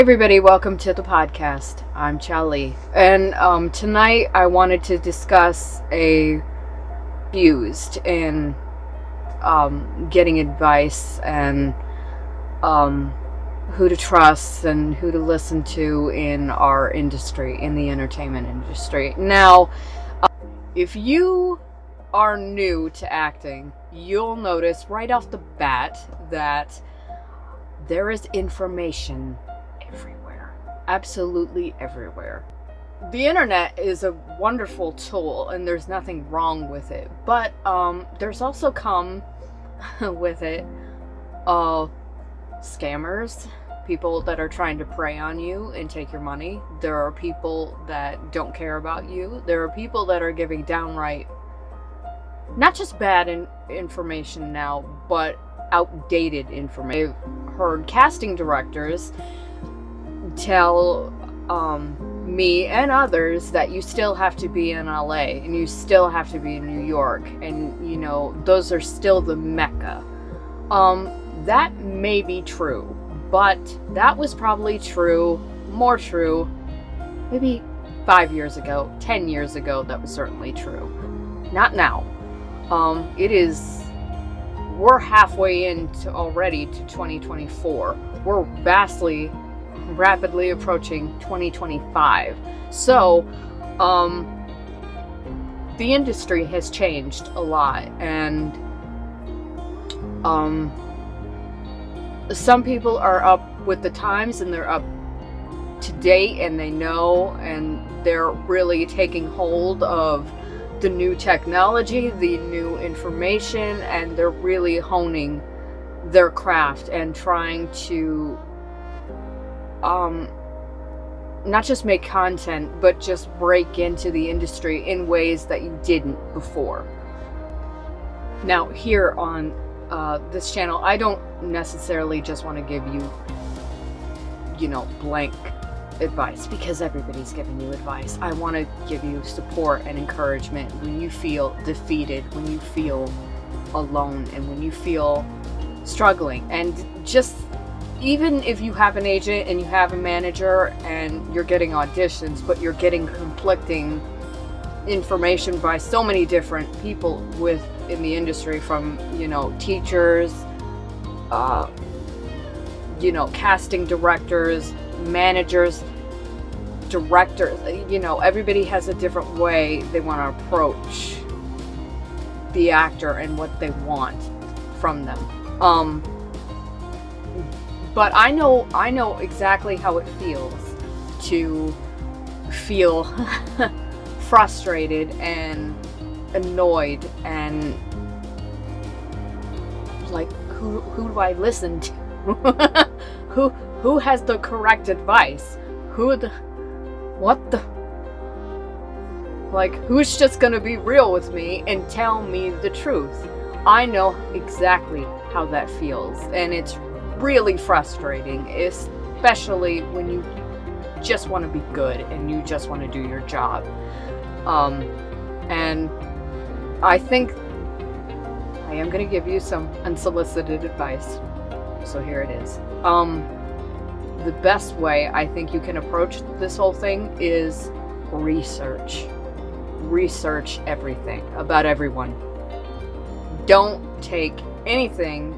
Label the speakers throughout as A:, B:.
A: Everybody, welcome to the podcast. I'm Chaleigh, and tonight I wanted to discuss a used in getting advice and who to trust and who to listen to in our industry, in the entertainment industry. Now, if you are new to acting, you'll notice right off the bat that there is information everywhere, absolutely everywhere. The internet is a wonderful tool and there's nothing wrong with it, but there's also come with it scammers, people that are trying to prey on you and take your money. There are people that don't care about you. There are people that are giving downright not just bad information now, but outdated information. I've heard casting directors tell me and others that you still have to be in LA and you still have to be in New York, and you know, those are still the Mecca. That may be true, but that was probably more true maybe 5 years ago, 10 years ago. That was certainly true. Not now. We're halfway into already to 2024. We're rapidly approaching 2025. So, the industry has changed a lot, and some people are up with the times and they're up to date and they know, and they're really taking hold of the new technology, the new information, and they're really honing their craft and trying to not just make content, but just break into the industry in ways that you didn't before. Now, here on this channel, I don't necessarily just want to give you know, blank advice, because everybody's giving you advice. I want to give you support and encouragement when you feel defeated, when you feel alone, and when you feel struggling. And just, even if you have an agent and you have a manager and you're getting auditions, but you're getting conflicting information by so many different people in the industry, from, you know, teachers, you know, casting directors, managers, directors, you know, everybody has a different way they want to approach the actor and what they want from them. But I know exactly how it feels to feel frustrated and annoyed and like, who do I listen to? Who has the correct advice? Who's just gonna be real with me and tell me the truth? I know exactly how that feels, and it's really frustrating, especially when you just want to be good and you just want to do your job. And I think I am going to give you some unsolicited advice. So here it is. The best way I think you can approach this whole thing is research. Research everything about everyone. Don't take everything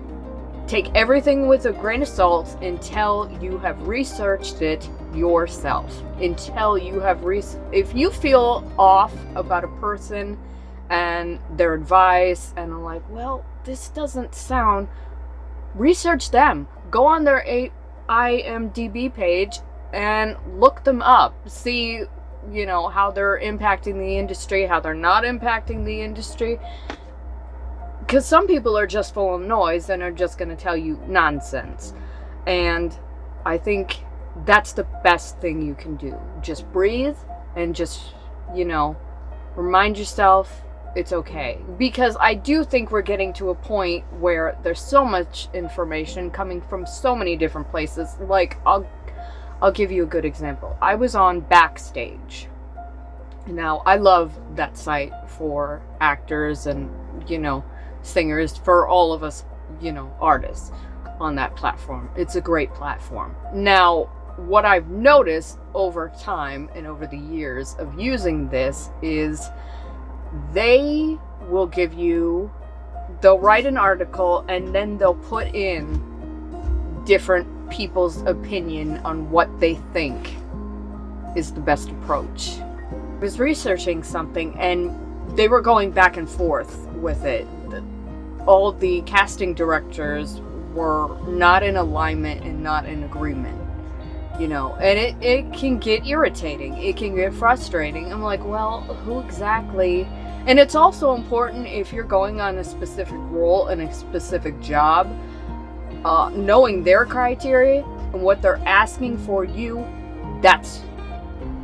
A: with a grain of salt until you have researched it yourself. Until you have if you feel off about a person and their advice and are like, well, this doesn't sound, research them. Go on their IMDb page and look them up. See, you know, how they're impacting the industry, how they're not impacting the industry. Because some people are just full of noise and are just going to tell you nonsense. And I think that's the best thing you can do. Just breathe and just, you know, remind yourself it's okay. Because I do think we're getting to a point where there's so much information coming from so many different places. Like, I'll give you a good example. I was on Backstage. Now, I love that site for actors and, you know, singers, for all of us, you know, artists on that platform. It's a great platform. Now, what I've noticed over time and over the years of using this is they will they'll write an article and then they'll put in different people's opinion on what they think is the best approach. I was researching something and they were going back and forth with it. All the casting directors were not in alignment and not in agreement, and it can get irritating. It can get frustrating. I'm like, well, who exactly? And it's also important if you're going on a specific role in a specific job, knowing their criteria and what they're asking for you, that's,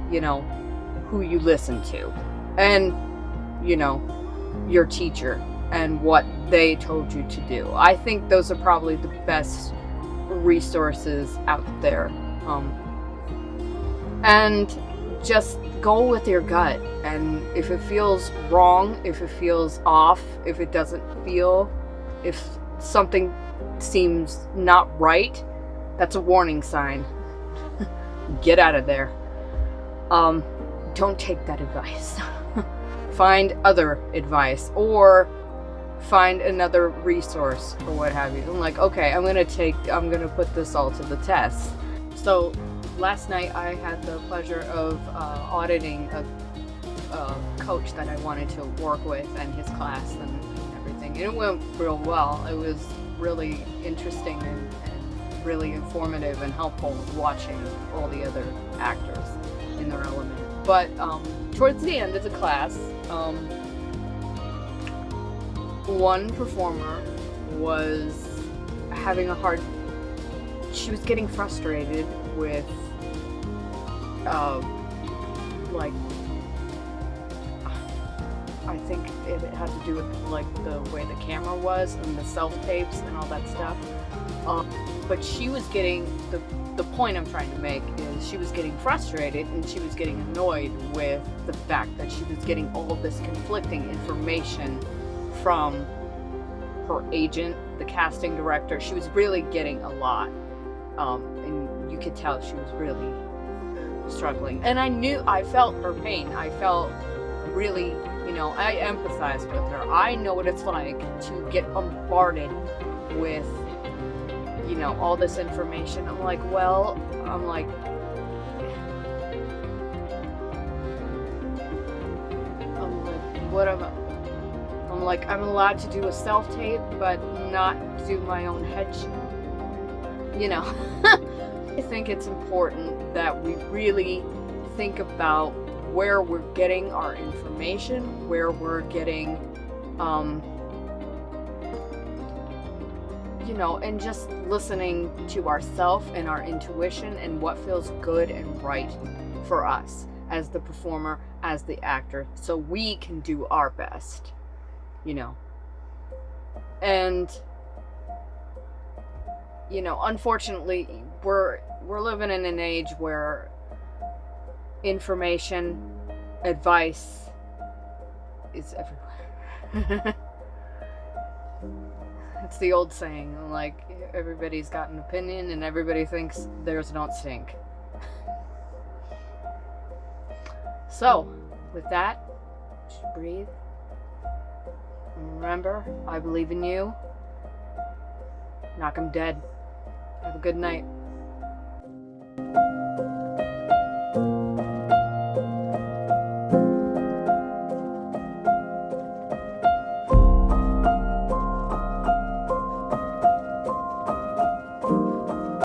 A: who you listen to. And, your teacher and what they told you to do. I think those are probably the best resources out there. And just go with your gut. And if it feels wrong, if it feels off, if it doesn't feel, if something seems not right, that's a warning sign. Get out of there. Don't take that advice. Find other advice or find another resource or what have you. I'm like, okay, I'm gonna put this all to the test. So last night I had the pleasure of auditing a coach that I wanted to work with and his class and everything. And it went real well. It was really interesting and really informative and helpful watching all the other actors in their element. But towards the end of the class, one performer was having she was getting frustrated with I think it had to do with the way the camera was and the self-tapes and all that stuff. But she was getting, the point I'm trying to make is she was getting frustrated and she was getting annoyed with the fact that she was getting all of this conflicting information from her agent, the casting director. She was really getting a lot. And you could tell she was really struggling. And I felt her pain. I felt really, I empathize with her. I know what it's like to get bombarded with, all this information. I'm like, what am I? I'm like, I'm allowed to do a self-tape, but not do my own headshot. I think it's important that we really think about where we're getting our information, where we're getting, and just listening to ourselves and our intuition and what feels good and right for us as the performer, as the actor, so we can do our best, And, unfortunately, we're living in an age where information, advice is everywhere. It's the old saying, everybody's got an opinion and everybody thinks theirs don't stink. So, with that, just breathe. And remember, I believe in you. Knock 'em dead. Have a good night.